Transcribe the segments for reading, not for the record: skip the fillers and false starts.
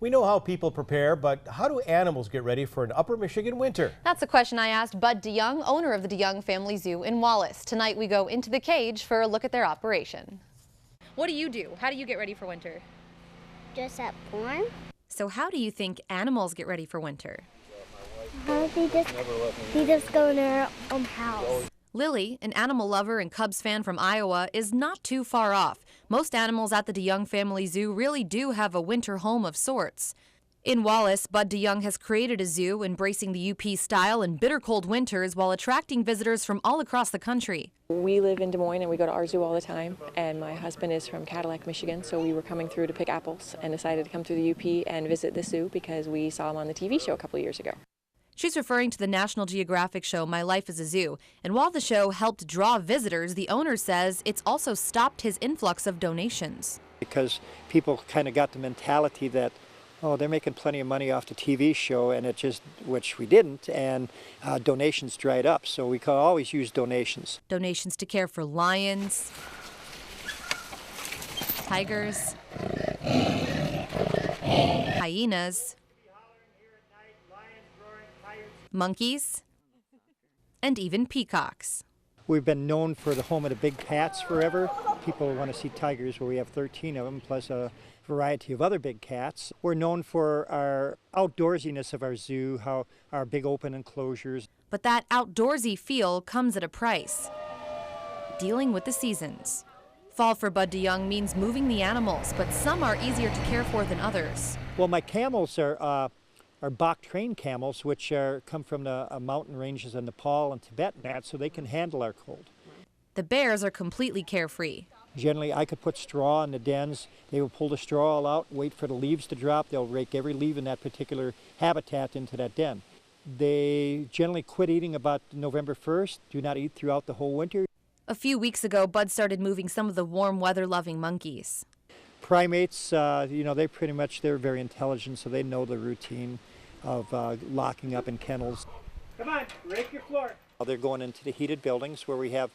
We know how people prepare, but how do animals get ready for an Upper Michigan winter? That's a question I asked Bud DeYoung, owner of the DeYoung Family Zoo in Wallace. Tonight we go into the cage for a look at their operation. What do you do? How do you get ready for winter? Just at born. So how do you think animals get ready for winter? They just go in their house. Lily, an animal lover and Cubs fan from Iowa, is not too far off. Most animals at the DeYoung Family Zoo really do have a winter home of sorts. In Wallace, Bud DeYoung has created a zoo embracing the UP style in bitter cold winters while attracting visitors from all across the country. We live in Des Moines and we go to our zoo all the time, and my husband is from Cadillac, Michigan, so we were coming through to pick apples and decided to come through the UP and visit the zoo because we saw him on the TV show a couple of years ago. She's referring to the National Geographic show My Life as a Zoo, and while the show helped draw visitors, the owner says it's also stopped his influx of donations. Because people kind of got the mentality that, oh, they're making plenty of money off the TV show, and it just, which we didn't, and donations dried up, so we could always use donations. Donations to care for lions, tigers, hyenas, monkeys, and even peacocks. We've been known for the home of the big cats forever. People want to see tigers where we have 13 of them, plus a variety of other big cats. We're known for our outdoorsiness of our zoo, how our big open enclosures. But that outdoorsy feel comes at a price. Dealing with the seasons. Fall for Bud DeYoung means moving the animals, but some are easier to care for than others. Well, my camels are Bach trained camels, which come from the mountain ranges in Nepal and Tibet, and that, so they can handle our cold. The bears are completely carefree. Generally, I could put straw in the dens. They will pull the straw all out, wait for the leaves to drop. They'll rake every leaf in that particular habitat into that den. They generally quit eating about November 1st, do not eat throughout the whole winter. A few weeks ago, Bud started moving some of the warm weather-loving monkeys. Primates, they're very intelligent, so they know the routine of locking up in kennels. Come on, rake your floor. They're going into the heated buildings where we have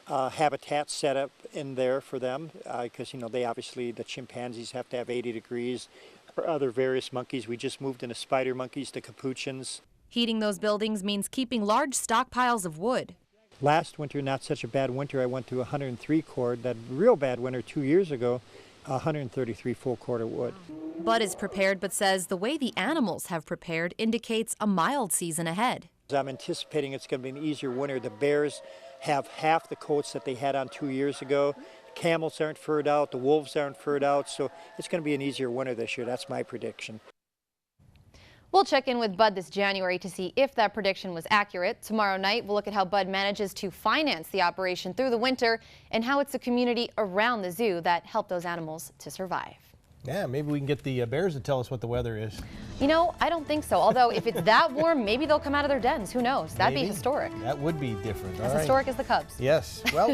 habitats set up in there for them because, the chimpanzees have to have 80 degrees. For other various monkeys, we just moved into spider monkeys to capuchins. Heating those buildings means keeping large stockpiles of wood. Last winter, not such a bad winter, I went to 103 cord. That real bad winter 2 years ago, 133 full cord of wood. Bud is prepared, but says the way the animals have prepared indicates a mild season ahead. I'm anticipating it's going to be an easier winter. The bears have half the coats that they had on 2 years ago. Camels aren't furred out, the wolves aren't furred out, so it's going to be an easier winter this year. That's my prediction. We'll check in with Bud this January to see if that prediction was accurate. Tomorrow night, we'll look at how Bud manages to finance the operation through the winter and how it's the community around the zoo that helped those animals to survive. Yeah, maybe we can get the bears to tell us what the weather is. I don't think so. Although if it's that warm, maybe they'll come out of their dens. Who knows? That'd be historic. That would be different. As historic as the Cubs. Yes. Well,